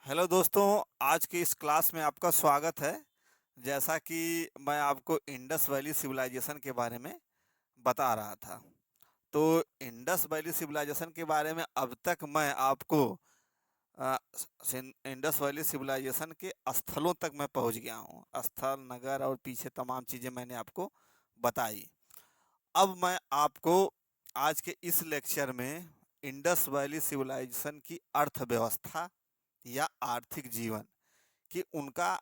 Hello दोस्तों, आज की इस क्लास में आपका स्वागत है। जैसा कि मैं आपको इंडस वैली सिविलाइजेशन के बारे में बता रहा था, तो इंडस वैली सिविलाइजेशन के बारे में अब तक मैं आपको इंडस वैली सिविलाइजेशन के स्थलों तक मैं पहुंच गया हूं। स्थल, नगर और पीछे तमाम चीज़ें मैंने आपको बताई। अब मैं आपको आज के इस लेक्चर में इंडस वैली सिविलाइजेशन की अर्थव्यवस्था या आर्थिक जीवन कि उनका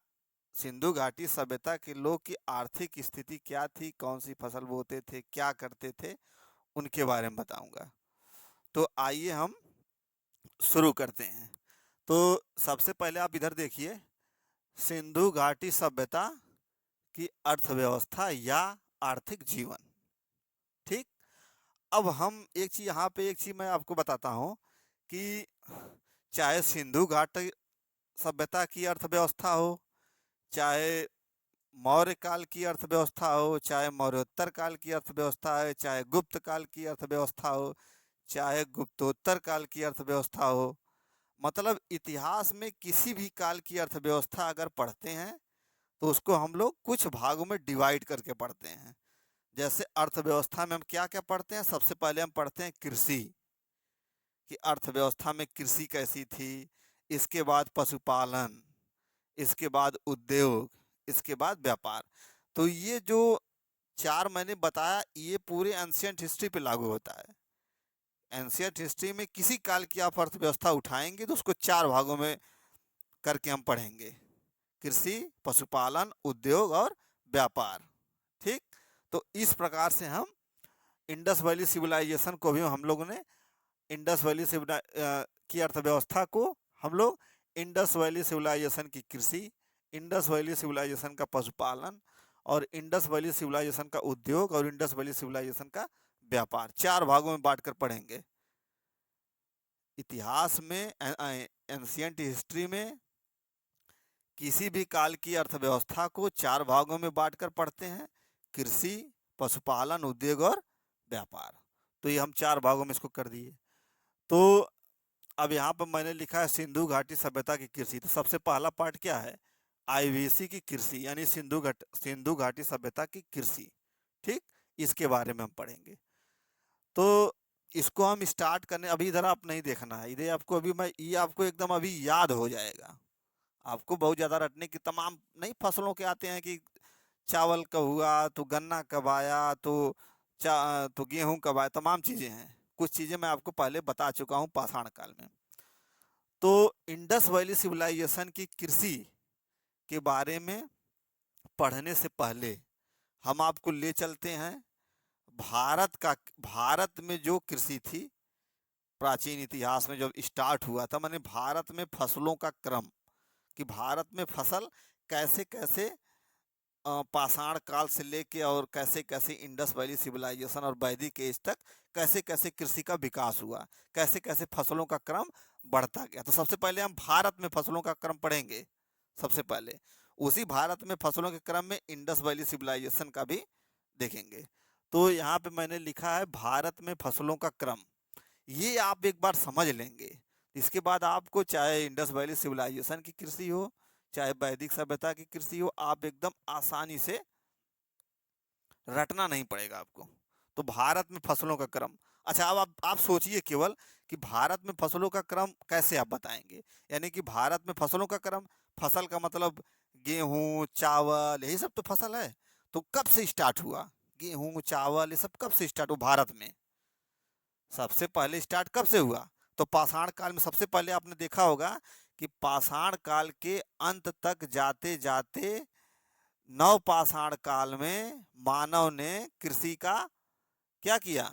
सिंधु घाटी सभ्यता के लोग की आर्थिक स्थिति क्या थी, कौन सी फसल बोते थे, क्या करते थे, उनके बारे में बताऊंगा। तो आइए हम शुरू करते हैं। तो सबसे पहले आप इधर देखिए, सिंधु घाटी सभ्यता की अर्थव्यवस्था या आर्थिक जीवन। ठीक। अब हम एक चीज यहाँ पे एक चीज मैं आपको बताता हूँ कि चाहे सिंधु घाट सभ्यता की अर्थव्यवस्था हो, चाहे मौर्य काल की अर्थव्यवस्था हो, चाहे मौर्योत्तर काल की अर्थव्यवस्था है, चाहे गुप्त काल की अर्थव्यवस्था हो, चाहे गुप्तोत्तर काल की अर्थव्यवस्था हो, मतलब इतिहास में किसी भी काल की अर्थव्यवस्था अगर पढ़ते हैं तो उसको हम लोग कुछ भागों में डिवाइड करके पढ़ते हैं। जैसे अर्थव्यवस्था में हम क्या क्या पढ़ते हैं, सबसे पहले हम पढ़ते हैं कृषि कि अर्थव्यवस्था में कृषि कैसी थी, इसके बाद पशुपालन, इसके बाद उद्योग, इसके बाद व्यापार। तो ये जो चार मैंने बताया ये पूरे एंशियंट हिस्ट्री पे लागू होता है। एंशियंट हिस्ट्री में किसी काल की आप अर्थव्यवस्था उठाएंगे तो उसको चार भागों में करके हम पढ़ेंगे: कृषि, पशुपालन, उद्योग और व्यापार। ठीक। तो इस प्रकार से हम इंडस वैली सिविलाइजेशन को भी हम लोगों ने इंडस वैली की अर्थव्यवस्था को हम लोग इंडस वैली सिविलाइजेशन की कृषि, इंडस वैली सिविलाइजेशन का पशुपालन और इंडस वैली सिविलाइजेशन का उद्योग और इंडस वैली सिविलाइजेशन का व्यापार चार भागों में बांटकर पढ़ेंगे। इतिहास में, एंशियंट हिस्ट्री में किसी भी काल की अर्थव्यवस्था को चार भागों में बांटकर पढ़ते हैं: कृषि, पशुपालन, उद्योग और व्यापार। तो ये हम चार भागों में इसको कर दिए। तो अब यहाँ पर मैंने लिखा है सिंधु घाटी सभ्यता की कृषि। तो सबसे पहला पार्ट क्या है? आईवीसी की कृषि, यानी सिंधु घाटी सभ्यता की कृषि। ठीक। इसके बारे में हम पढ़ेंगे। तो इसको हम स्टार्ट करने, अभी इधर आप नहीं देखना है, इधर आपको अभी मैं ये आपको एकदम अभी याद हो जाएगा। आपको बहुत ज़्यादा रटने की तमाम नहीं फसलों के आते हैं कि चावल कब हुआ, तो गन्ना कब आया, तो गेहूं कब आया, तमाम चीज़ें हैं। कुछ चीज़ें मैं आपको पहले बता चुका हूँ पाषाण काल में। तो इंडस वैली सिविलाइजेशन की कृषि के बारे में पढ़ने से पहले हम आपको ले चलते हैं भारत में जो कृषि थी प्राचीन इतिहास में जब स्टार्ट हुआ था, माने भारत में फसलों का क्रम कि भारत में फसल कैसे कैसे पाषाण काल से लेके और कैसे कैसे इंडस वैली सिविलाइजेशन और वैदिक एज तक कैसे कैसे कृषि का विकास हुआ, कैसे कैसे फसलों का क्रम बढ़ता गया। तो सबसे पहले हम भारत में फसलों का क्रम पढ़ेंगे। सबसे पहले उसी भारत में फसलों के क्रम में इंडस वैली सिविलाइजेशन का भी देखेंगे। तो यहाँ पे मैंने लिखा है भारत में फसलों का क्रम, ये आप एक बार समझ लेंगे। इसके बाद आपको चाहे इंडस वैली सिविलाइजेशन की कृषि हो, चाहे वैदिक सभ्यता की कृषि हो, आप एकदम आसानी से रटना नहीं पड़ेगा आपको। तो भारत में फसलों का क्रम। अच्छा, अब आप सोचिए केवल कि भारत में फसलों का क्रम कैसे आप बताएंगे। यानी कि भारत में फसलों का क्रम, फसल का मतलब गेहूं, चावल, यही सब तो फसल है। तो कब से स्टार्ट हुआ गेहूं, चावल, ये सब कब से स्टार्ट हुआ भारत में? सबसे पहले स्टार्ट कब से हुआ? तो पाषाण काल में। सबसे पहले आपने देखा होगा कि पाषाण काल के अंत तक जाते जाते नवपाषाण काल में मानव ने कृषि का क्या किया?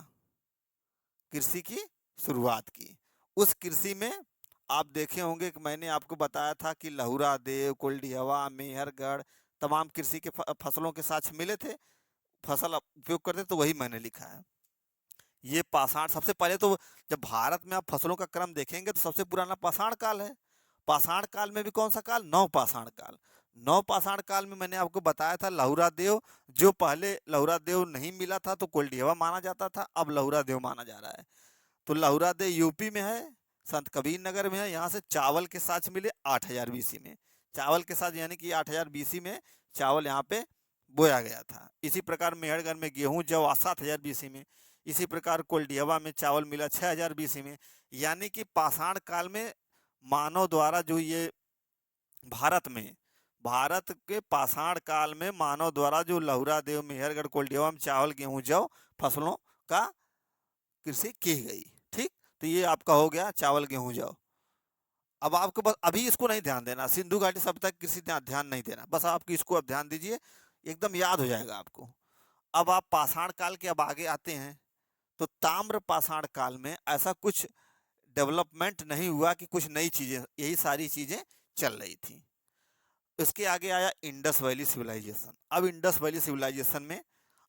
कृषि की शुरुआत की। उस कृषि में आप देखे होंगे कि मैंने आपको बताया था कि लहुरा देव, कोल्डिहवा, मेहरगढ़ तमाम कृषि के फसलों के साथ मिले थे, फसल उपयोग करते, तो वही मैंने लिखा है। ये पाषाण, सबसे पहले तो जब भारत में आप फसलों का क्रम देखेंगे तो सबसे पुराना पाषाण काल है। पाषाण काल में भी कौन सा काल? नवपाषाण काल। नवपाषाण काल में मैंने आपको बताया था लहुरा देव, जो पहले लहुरा देव नहीं मिला था तो कोल्डिहवा माना जाता था, अब लहुरा देव माना जा रहा है। तो लहुरा देव यूपी में है, संत कबीर नगर में है, यहाँ से चावल के साथ मिले 8000 बीसी में। चावल के साथ यानी कि 8000 बीसी में चावल यहाँ पे बोया गया था। इसी प्रकार मेहरगढ़ में गेहूं जौ 7000 बीसी में। इसी प्रकार कोल्डियावा में चावल मिला 6000 बीसी में। यानी कि पाषाण काल में मानव द्वारा जो ये भारत के पाषाण काल में मानव द्वारा जो लहुरा देव मेहरगढ़ कोल्डियावा में चावल गेहूं जौ फसलों का कृषि की गई। ठीक, तो ये आपका हो गया चावल गेहूं जौ। अब आपको बस अभी इसको नहीं ध्यान देना, सिंधु घाटी सभ्यता की कृषि ध्यान नहीं देना, बस आप इसको अब ध्यान दीजिए, एकदम याद हो जाएगा आपको। अब आप पाषाण काल के अब आगे आते हैं, तो ताम्र पाषाण काल में ऐसा कुछ डेवलपमेंट नहीं हुआ कि कुछ नई चीजें, यही सारी चीजें चल रही थी। इसके आगे आया इंडस वैली सिविलाइजेशन। अब इंडस वैली सिविलाइजेशन में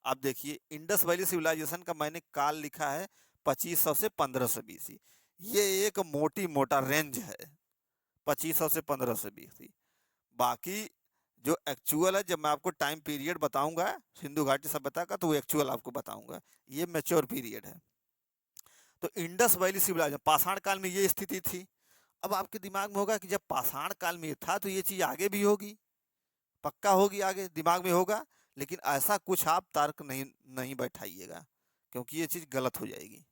आप देखिए, इंडस वैली सिविलाइजेशन का मैंने काल लिखा है 2500 से 1500 बीसी। ये एक मोटी मोटा रेंज है, 2500 से 1500 बीसी। बाकी जो एक्चुअल है, जब मैं आपको टाइम पीरियड बताऊंगा सिंधु घाटी सभ्यता का, तो वो एक्चुअल आपको बताऊंगा, ये मैच्योर पीरियड है। तो इंडस वैली सिविलाइजेशन पाषाण काल में ये स्थिति थी। अब आपके दिमाग में होगा कि जब पाषाण काल में था तो ये चीज आगे भी होगी, पक्का होगी, आगे दिमाग में होगा। लेकिन ऐसा कुछ आप तर्क नहीं बैठाइएगा, क्योंकि ये चीज गलत हो जाएगी।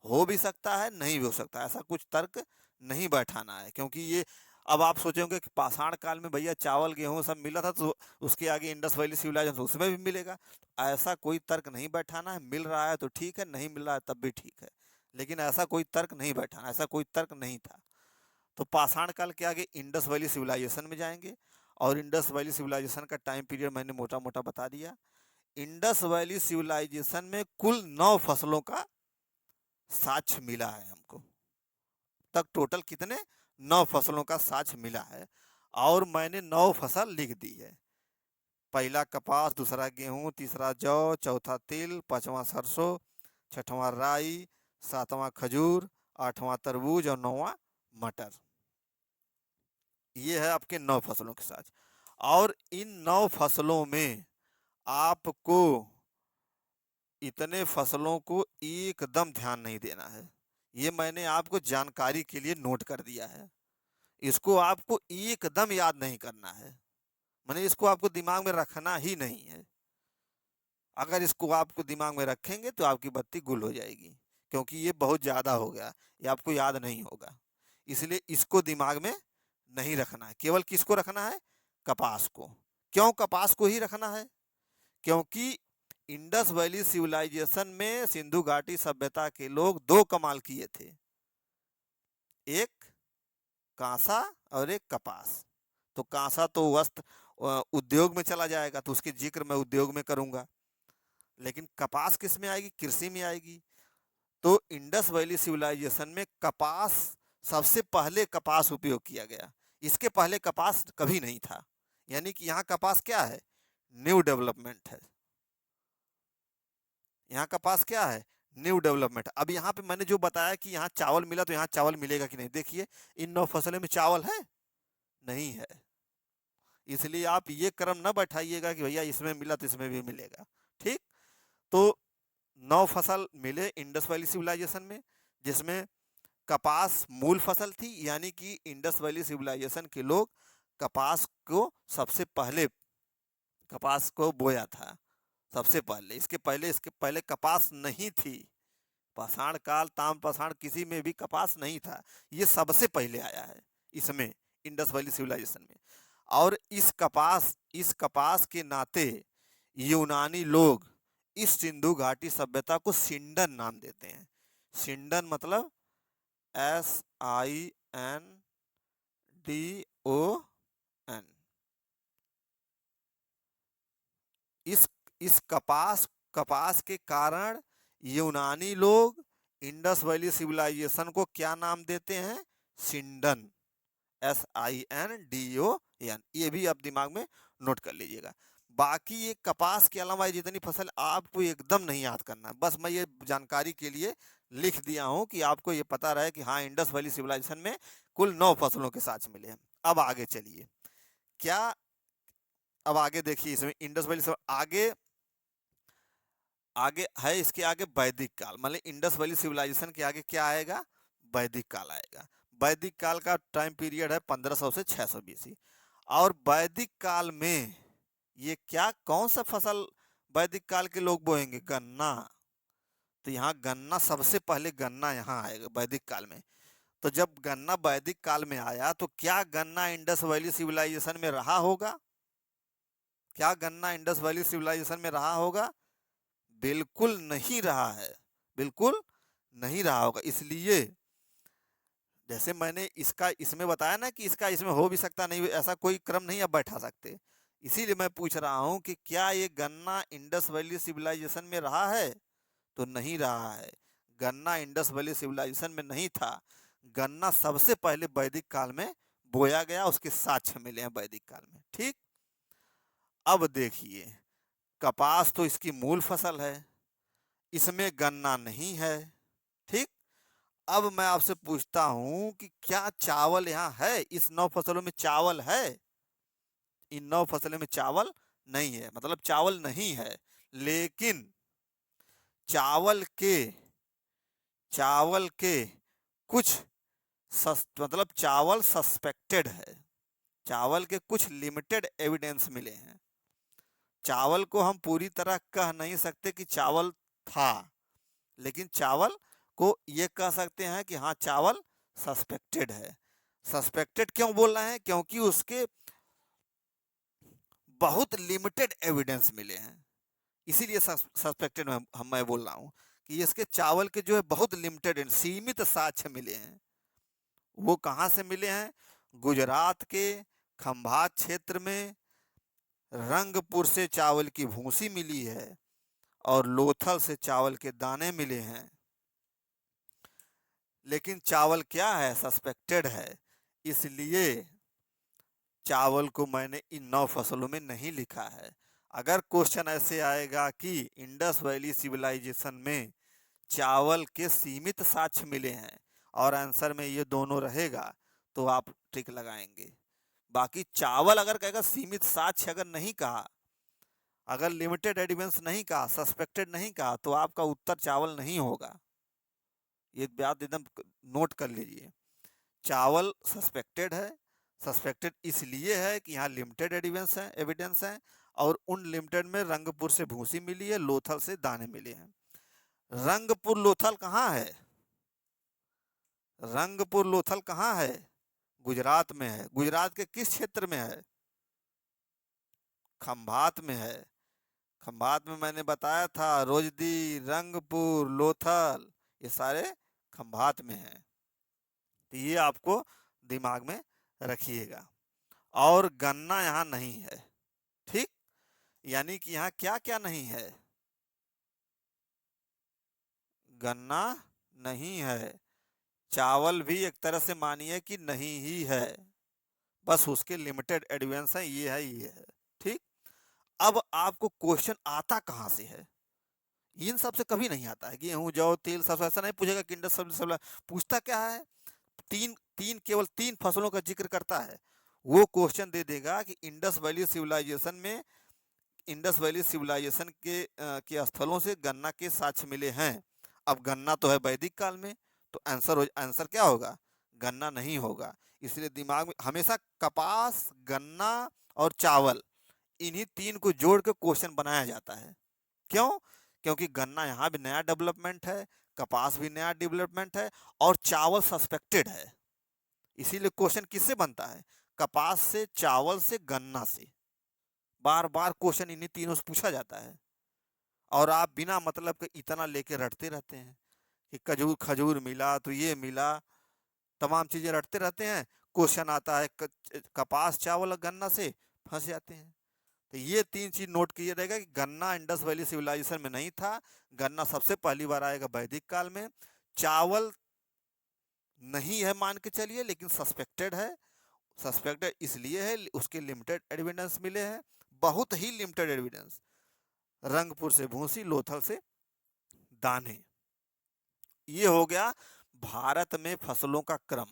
हो भी सकता है, नहीं भी हो सकता, ऐसा कुछ तर्क नहीं बैठाना है। क्योंकि ये अब आप सोचेंगे कि पाषाण काल में भैया चावल गेहूं सब मिला था, तो उसके आगे इंडस वैली सिविलाइजेशन उसमें भी मिलेगा, तो ऐसा कोई तर्क नहीं बैठाना है। मिल रहा है तो ठीक है, नहीं मिल रहा है तब भी ठीक है, लेकिन ऐसा कोई तर्क नहीं बैठाना, ऐसा कोई तर्क नहीं था। तो पाषाण काल के आगे इंडस वैली सिविलाइजेशन में जाएंगे, और इंडस वैली सिविलाइजेशन का टाइम पीरियड मैंने मोटा मोटा बता दिया। इंडस वैली सिविलाइजेशन में कुल 9 फसलों का साक्ष्य मिला है हमको। तक टोटल कितने, 9 फसलों का साक्ष्य मिला है, और मैंने 9 फसल लिख दी है। पहला कपास, दूसरा गेहूं, तीसरा जौ, चौथा तिल, पांचवा सरसों, छठवां राई, सातवां खजूर, आठवां तरबूज और 9वां मटर। ये है आपके 9 फसलों के साथ। और इन 9 फसलों में आपको इतने फसलों को एकदम ध्यान नहीं देना है, ये मैंने आपको जानकारी के लिए नोट कर दिया है। इसको आपको एकदम याद नहीं करना है, मैंने इसको आपको दिमाग में रखना ही नहीं है। अगर इसको आपको दिमाग में रखेंगे तो आपकी बत्ती गुल हो जाएगी, क्योंकि ये बहुत ज़्यादा हो गया, ये आपको याद नहीं होगा। इसलिए इसको दिमाग में नहीं रखना है। केवल किसको रखना है, कपास को। क्यों कपास को ही रखना है, क्योंकि इंडस वैली सिविलाइजेशन में सिंधु घाटी सभ्यता के लोग 2 कमाल किए थे, एक कांसा और एक कपास। तो कांसा तो वस्त्र उद्योग में चला जाएगा, तो उसकी जिक्र मैं उद्योग में करूंगा, लेकिन कपास किस में आएगी, कृषि में आएगी। तो इंडस वैली सिविलाइजेशन में कपास, सबसे पहले कपास उपयोग किया गया, इसके पहले कपास कभी नहीं था। यानी कि यहाँ कपास क्या है, न्यू डेवलपमेंट है। यहाँ कपास क्या है, न्यू डेवलपमेंट। अब यहाँ पे मैंने जो बताया कि यहाँ चावल मिला, तो यहाँ चावल मिलेगा कि नहीं, देखिए इन 9 फसलों में चावल है, नहीं है। इसलिए आप ये क्रम ना बैठाइएगा कि भैया इसमें मिला तो इसमें भी मिलेगा। ठीक, तो 9 फसल मिले इंडस वैली सिविलाइजेशन में, जिसमें कपास मूल फसल थी। यानी कि इंडस वैली सिविलाइजेशन के लोग कपास को सबसे पहले, कपास को बोया था सबसे पहले। इसके पहले कपास नहीं थी। पाषाण काल, ताम्रपाषाण, किसी में भी कपास नहीं था, ये सबसे पहले आया है इसमें, इंडस वैली सिविलाइजेशन में। और इस कपास के नाते यूनानी लोग इस सिंधु घाटी सभ्यता को सिंडन नाम देते हैं। सिंडन मतलब SINDON। इस कपास के कारण यूनानी लोग इंडस वैली सिविलाइजेशन को क्या नाम देते हैं, सिंडन, SINDON। ये भी आप दिमाग में नोट कर लीजिएगा। बाकी ये कपास के अलावा जितनी फसल आपको एकदम नहीं याद करना, बस मैं ये जानकारी के लिए लिख दिया हूं कि आपको ये पता रहे कि हाँ इंडस वैली सिविलाइजेशन में कुल 9 फसलों के साथ मिले हैं। अब आगे चलिए, क्या अब आगे देखिए, इसमें इंडस वैली आगे आगे है, इसके आगे वैदिक काल, मतलब इंडस वैली सिविलाइजेशन के आगे क्या आएगा, वैदिक काल आएगा। वैदिक काल का टाइम पीरियड है 1500 से 600 बीसी। और वैदिक काल में ये क्या कौन सा फसल वैदिक काल के लोग बोएंगे? गन्ना। तो यहाँ गन्ना सबसे पहले गन्ना यहाँ आएगा वैदिक काल में। तो जब गन्ना वैदिक काल में आया तो क्या गन्ना इंडस वैली सिविलाइजेशन में रहा होगा? क्या गन्ना इंडस वैली सिविलाइजेशन में रहा होगा? बिल्कुल नहीं रहा है, बिल्कुल नहीं रहा होगा। इसलिए जैसे मैंने इसका इसमें बताया ना कि इसका इसमें हो भी सकता नहीं, ऐसा कोई क्रम नहीं आप बैठा सकते। इसीलिए मैं पूछ रहा हूं कि क्या ये गन्ना इंडस वैली सिविलाइजेशन में रहा है? तो नहीं रहा है। गन्ना इंडस वैली सिविलाइजेशन में नहीं था। गन्ना सबसे पहले वैदिक काल में बोया गया, उसके साक्ष्य मिले हैं वैदिक काल में। ठीक। अब देखिए, कपास तो इसकी मूल फसल है, इसमें गन्ना नहीं है। ठीक। अब मैं आपसे पूछता हूं कि क्या चावल यहाँ है? इस 9 फसलों में चावल है? इन 9 फसलों में चावल नहीं है, मतलब चावल नहीं है। लेकिन चावल के कुछ मतलब चावल सस्पेक्टेड है। चावल के कुछ लिमिटेड एविडेंस मिले हैं। चावल को हम पूरी तरह कह नहीं सकते कि चावल था, लेकिन चावल को ये कह सकते हैं कि हाँ चावल सस्पेक्टेड है। सस्पेक्टेड क्यों बोल रहे हैं? क्योंकि उसके बहुत लिमिटेड एविडेंस मिले हैं, इसीलिए सस्पेक्टेड मैं बोल रहा हूँ कि इसके चावल के जो है बहुत लिमिटेड सीमित साक्ष्य मिले हैं। वो कहाँ से मिले हैं? गुजरात के खंभात क्षेत्र में रंगपुर से चावल की भूसी मिली है और लोथल से चावल के दाने मिले हैं। लेकिन चावल क्या है? सस्पेक्टेड है। इसलिए चावल को मैंने इन 9 फसलों में नहीं लिखा है। अगर क्वेश्चन ऐसे आएगा कि इंडस वैली सिविलाइजेशन में चावल के सीमित साक्ष्य मिले हैं और आंसर में ये दोनों रहेगा तो आप टिक लगाएंगे। बाकी चावल अगर कहेगा सीमित साक्ष्य अगर नहीं कहा, अगर लिमिटेड एविडेंस नहीं कहा, सस्पेक्टेड नहीं कहा, तो आपका उत्तर चावल नहीं होगा। ये बात एकदम नोट कर लीजिए। चावल सस्पेक्टेड है। सस्पेक्टेड इसलिए है कि यहाँ लिमिटेड एविडेंस है और उन लिमिटेड में रंगपुर से भूसी मिली है, लोथल से दाने मिले हैं। रंगपुर लोथल कहाँ है? रंगपुर लोथल कहाँ है? गुजरात में है। गुजरात के किस क्षेत्र में है? खंभात में है। खंभात में मैंने बताया था रोजदी, रंगपुर, लोथल, ये सारे खंभात में हैं। तो ये आपको दिमाग में रखिएगा। और गन्ना यहाँ नहीं है। ठीक। यानी कि यहाँ क्या क्या नहीं है? गन्ना नहीं है। चावल भी एक तरह से मानिए कि नहीं ही है, बस उसके लिमिटेड एविडेंस है, ये है ये है। ठीक। अब आपको क्वेश्चन आता कहाँ से है? इन सब से कभी नहीं आता है। गेहूं, जौ, तेल, सब ऐसा नहीं पूछेगा कि इंडस सब पूछता क्या है? केवल तीन फसलों का जिक्र करता है। वो क्वेश्चन दे देगा कि इंडस वैली सिविलाइजेशन में, इंडस वैली सिविलाइजेशन के स्थलों से गन्ना के साक्ष्य मिले हैं। अब गन्ना तो है वैदिक काल में, तो आंसर क्या होगा? गन्ना नहीं होगा। इसलिए दिमाग में हमेशा कपास, गन्ना और चावल, इन्हीं तीन को जोड़ के क्वेश्चन बनाया जाता है। क्यों? क्योंकि गन्ना यहाँ भी नया डेवलपमेंट है, कपास भी नया डेवलपमेंट है और चावल सस्पेक्टेड है। इसीलिए क्वेश्चन किससे बनता है? कपास से, चावल से, गन्ना से। बार बार क्वेश्चन इन्हीं तीनों से पूछा जाता है और आप बिना मतलब के इतना लेके रटते रहते हैं कि खजूर मिला तो ये मिला, तमाम चीजें रटते रहते हैं। क्वेश्चन आता है कपास, चावल और गन्ना से, फंस जाते हैं। तो ये तीन चीज नोट किया रहेगा कि गन्ना इंडस वैली सिविलाइजेशन में नहीं था। गन्ना सबसे पहली बार आएगा वैदिक काल में। चावल नहीं है मान के चलिए, लेकिन सस्पेक्टेड है। सस्पेक्टेड इसलिए है उसके लिमिटेड एविडेंस मिले हैं, बहुत ही लिमिटेड एविडेंस। रंगपुर से भूसी, लोथल से दाने। ये हो गया भारत में फसलों का क्रम।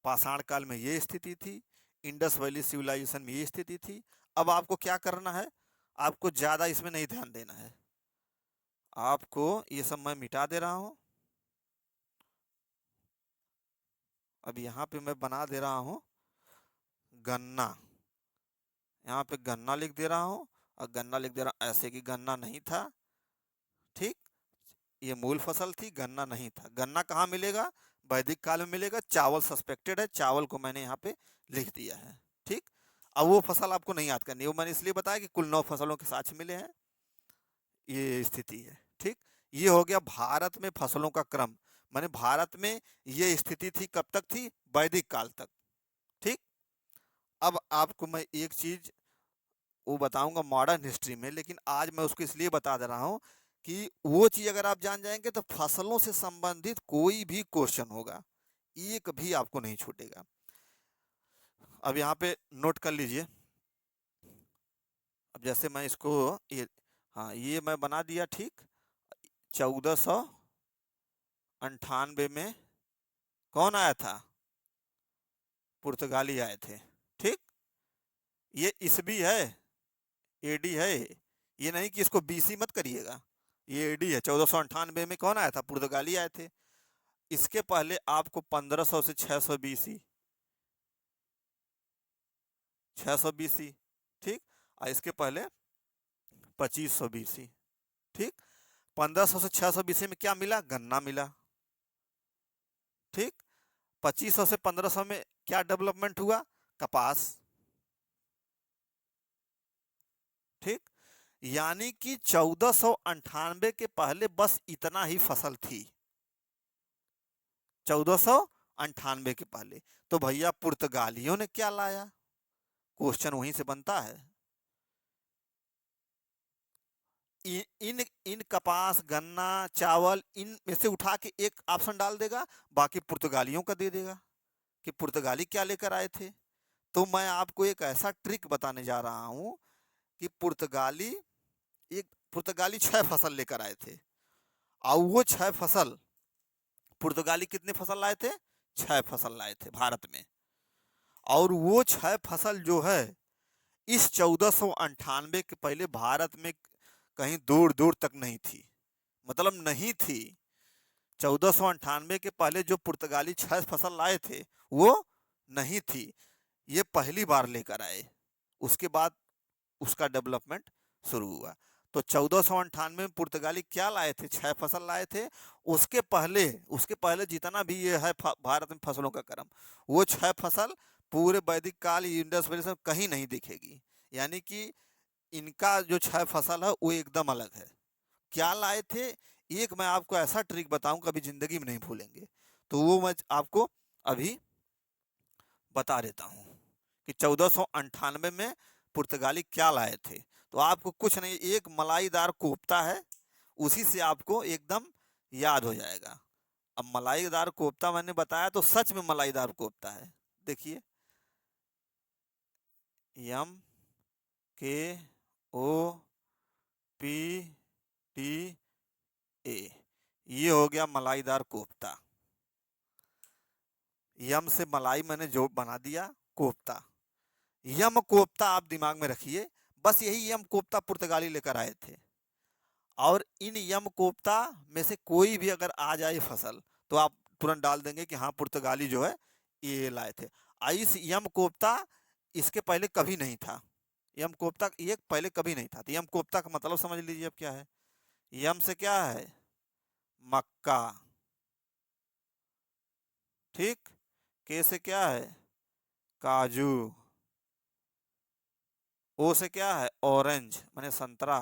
पाषाण काल में ये स्थिति थी, इंडस वैली सिविलाइजेशन में ये स्थिति थी। अब आपको क्या करना है? आपको ज्यादा इसमें नहीं ध्यान देना है। आपको ये सब मैं मिटा दे रहा हूं। अब यहाँ पे मैं बना दे रहा हूँ गन्ना, यहाँ पे गन्ना लिख दे रहा हूँ और गन्ना लिख दे रहा हूँ ऐसे कि गन्ना नहीं था, ठीक। ये मूल फसल थी, गन्ना नहीं था। गन्ना कहाँ मिलेगा? वैदिक काल में मिलेगा। चावल सस्पेक्टेड है, चावल को मैंने यहाँ पे लिख दिया है, ठीक। अब वो फसल आपको नहीं याद करनी, वो मैंने इसलिए बताया कि कुल 9 फसलों के साथ मिले हैं, ये स्थिति है, ठीक। ये हो गया भारत में फसलों का क्रम। माने भारत में ये स्थिति थी, कब तक थी? वैदिक काल तक, ठीक। अब आपको मैं एक चीज वो बताऊंगा मॉडर्न हिस्ट्री में, लेकिन आज मैं उसको इसलिए बता दे रहा हूँ कि वो चीज अगर आप जान जाएंगे तो फसलों से संबंधित कोई भी क्वेश्चन होगा एक भी आपको नहीं छूटेगा। अब यहाँ पे नोट कर लीजिए। अब जैसे मैं इसको ये, हाँ ये मैं बना दिया, ठीक। 1498 में कौन आया था? पुर्तगाली आए थे, ठीक। ये ईसवी है, एडी है, ये नहीं कि इसको बीसी मत करिएगा, ये एडी है। 1498 में कौन आया था? पुर्तगाली आए थे। इसके पहले आपको 1500 से 600 बीसी, 600 बीसी, ठीक। और इसके पहले 2500 बीसी, ठीक। 1500 से 600 बीसी में क्या मिला? गन्ना मिला, ठीक। 2500 से 1500 में क्या डेवलपमेंट हुआ? कपास, ठीक। यानी कि 1498 के पहले बस इतना ही फसल थी, 1498 के पहले। तो भैया पुर्तगालियों ने क्या लाया? क्वेश्चन वहीं से बनता है। इन इन कपास, गन्ना, चावल, इन में से उठा के एक ऑप्शन डाल देगा, बाकी पुर्तगालियों का दे देगा कि पुर्तगाली क्या लेकर आए थे। तो मैं आपको एक ऐसा ट्रिक बताने जा रहा हूं कि पुर्तगाली 6 फसल लेकर आए थे, और वो 6 फसल, पुर्तगाली कितने फसल लाए थे? 6 फसल लाए थे भारत में। और वो 6 फसल जो है इस 1498 के पहले भारत में कहीं दूर दूर तक नहीं थी, मतलब नहीं थी। 1498 के पहले जो पुर्तगाली 6 फसल लाए थे वो नहीं थी, ये पहली बार लेकर आए। उसके बाद उसका डेवलपमेंट शुरू हुआ। तो 1498 में पुर्तगाली क्या लाए थे? 6 फसल लाए थे। उसके पहले जितना भी ये है भारत में फसलों का क्रम, वो 6 फसल पूरे वैदिक काल, इंडस वैली सब कहीं नहीं दिखेगी। यानी कि इनका जो 6 फसल है वो एकदम अलग है। क्या लाए थे? एक मैं आपको ऐसा ट्रिक बताऊं कभी जिंदगी में नहीं भूलेंगे, तो वो मैं आपको अभी बता देता हूँ कि 1498 में पुर्तगाली क्या लाए थे। तो आपको कुछ नहीं, एक मलाईदार कोफ्ता है, उसी से आपको एकदम याद हो जाएगा। अब मलाईदार कोफ्ता मैंने बताया तो सच में मलाईदार कोफ्ता है। देखिए, यम के ओ पी टी ए, ये हो गया मलाईदार कोफ्ता। यम से मलाई मैंने जो बना दिया कोफ्ता। यम कोफ्ता आप दिमाग में रखिए, बस यही यम कोफ्ता पुर्तगाली लेकर आए थे। और इन यम कोफ्ता में से कोई भी अगर आ जाए फसल तो आप तुरंत डाल देंगे कि हाँ पुर्तगाली जो है ये लाए थे। इस यम कोफ्ता इसके पहले कभी नहीं था। यम कोफ्ता ये पहले कभी नहीं था। तो यम कोफ्ता का मतलब समझ लीजिए अब क्या है। यम से क्या है? मक्का, ठीक। के से क्या है? काजू। ओ से क्या है? ऑरेंज माने संतरा।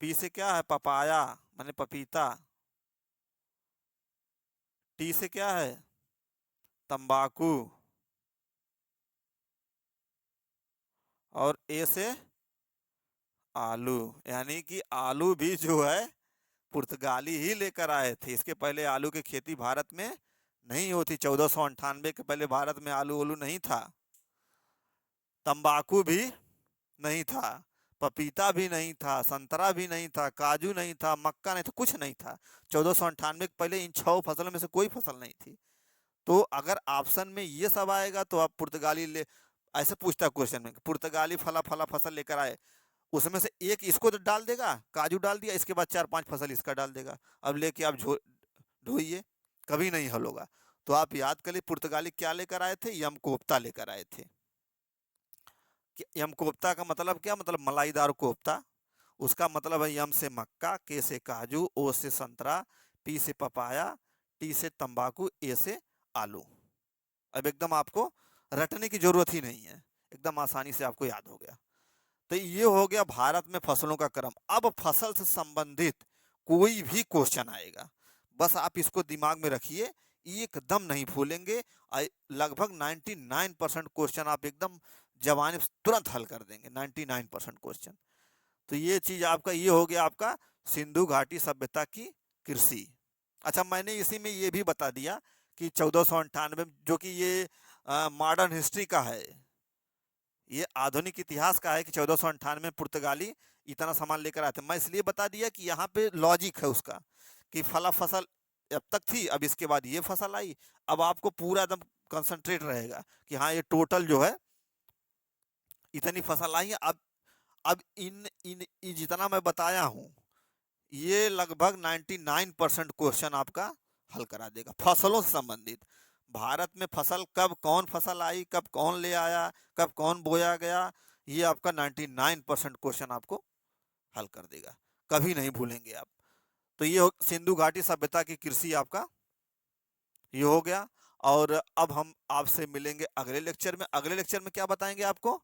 पी से क्या है? पपाया माने पपीता। टी से क्या है? तंबाकू। और ए से आलू। यानी कि आलू भी जो है पुर्तगाली ही लेकर आए थे। इसके पहले आलू की खेती भारत में नहीं होती। 1498 के पहले भारत में आलू ओलू नहीं था। तंबाकू भी नहीं था, पपीता भी नहीं था, संतरा भी नहीं था, काजू नहीं था, मक्का नहीं था, कुछ नहीं था। 1498 के पहले इन 6 फसलों में से कोई फसल नहीं थी। तो अगर ऑप्शन में ये सब आएगा तो आप पुर्तगाली ले, ऐसे पूछता है क्वेश्चन में, पुर्तगाली फला फला फसल लेकर आए, उसमें से एक इसको तो डाल देगा, काजू डाल दिया, इसके बाद 4-5 फसल इसका डाल देगा। अब लेके आप ढोइए, कभी नहीं हल होगा। तो आप याद करिए, पुर्तगाली क्या लेकर आए थे? यम कोफ्ता लेकर आए थे। यम कोफ्ता का मतलब क्या? मतलब मलाईदार कोफ्ता। उसका मतलब है यम से मक्का, के से काजू, ओ से संतरा, पी से पपाया, टी से तंबाकू, ए से आलू। अब एकदम आपको रटने की जरूरत ही नहीं है, एकदम आसानी से आपको याद हो गया। तो ये हो गया भारत में फसलों का क्रम। अब फसल से संबंधित कोई भी क्वेश्चन आएगा, बस आप इसको दिमाग में रखिए, एकदम नहीं भूलेंगे। लगभग 99% क्वेश्चन आप एकदम जवानी से तुरंत हल कर देंगे, 99% क्वेश्चन। तो ये चीज आपका ये हो गया आपका सिंधु घाटी सभ्यता की कृषि। अच्छा, मैंने इसी में ये भी बता दिया कि 1498, जो कि ये मॉडर्न हिस्ट्री का है, ये आधुनिक इतिहास का है कि 1498 में पुर्तगाली इतना सामान लेकर आए थे। मैं इसलिए बता दिया कि यहाँ पे लॉजिक है उसका, कि फला फसल अब तक थी, अब इसके बाद ये फसल आई। अब आपको पूरा एकदम कंसंट्रेट रहेगा कि हाँ ये टोटल जो है इतनी फसल आई है। अब इन जितना मैं बताया हूँ, ये लगभग 99% क्वेश्चन आपका हल करा देगा फसलों से संबंधित। भारत में फसल कब कौन फसल आई, कब कौन ले आया, कब कौन बोया गया, ये आपका 99% क्वेश्चन आपको हल कर देगा, कभी नहीं भूलेंगे आप। तो ये सिंधु घाटी सभ्यता की कृषि आपका ये हो गया। और अब हम आपसे मिलेंगे अगले लेक्चर में। अगले लेक्चर में क्या बताएंगे आपको?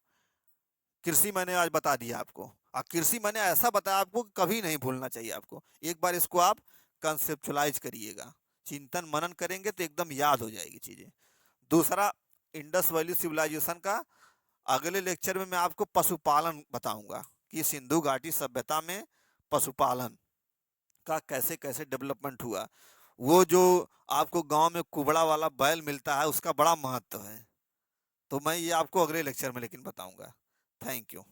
कृषि मैंने आज बता दिया आपको, और कृषि मैंने ऐसा बताया आपको कि कभी नहीं भूलना चाहिए आपको। एक बार इसको आप कंसेप्चुलाइज करिएगा, चिंतन मनन करेंगे तो एकदम याद हो जाएगी चीजें। दूसरा, इंडस वैली सिविलाइजेशन का अगले लेक्चर में मैं आपको पशुपालन बताऊंगा कि सिंधु घाटी सभ्यता में पशुपालन का कैसे कैसे डेवलपमेंट हुआ। वो जो आपको गांव में कुबड़ा वाला बैल मिलता है, उसका बड़ा महत्व है। तो मैं ये आपको अगले लेक्चर में लेकिन बताऊंगा। Thank you.